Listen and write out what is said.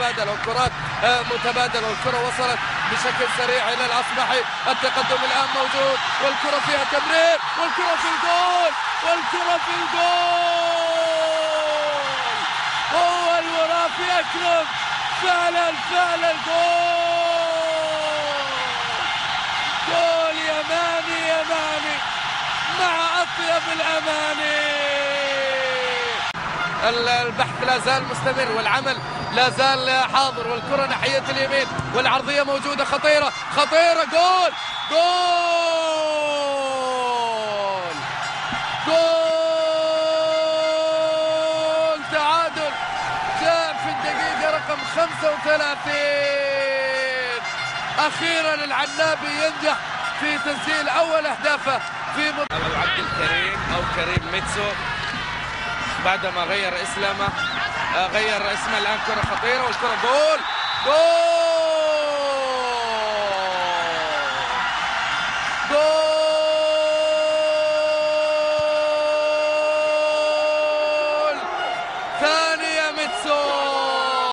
متبادلة والكرات متبادلة والكرة وصلت بشكل سريع إلى الأصبحي. التقدم الآن موجود والكرة فيها تمرير والكرة في الجول والكرة في الجول. هو الوراثي أكرم فعلا جول يماني مع أطيب الأماني. البحث لا زال مستمر والعمل لا زال حاضر والكرة ناحية اليمين والعرضية موجودة خطيرة جول تعادل جاء في الدقيقة رقم 35. أخيرا العنابي ينجح في تسجيل أول أهدافه في عبد الكريم أو كريم ميتسو بعدما غير اسمه الآن. كرة خطيرة والكرة جول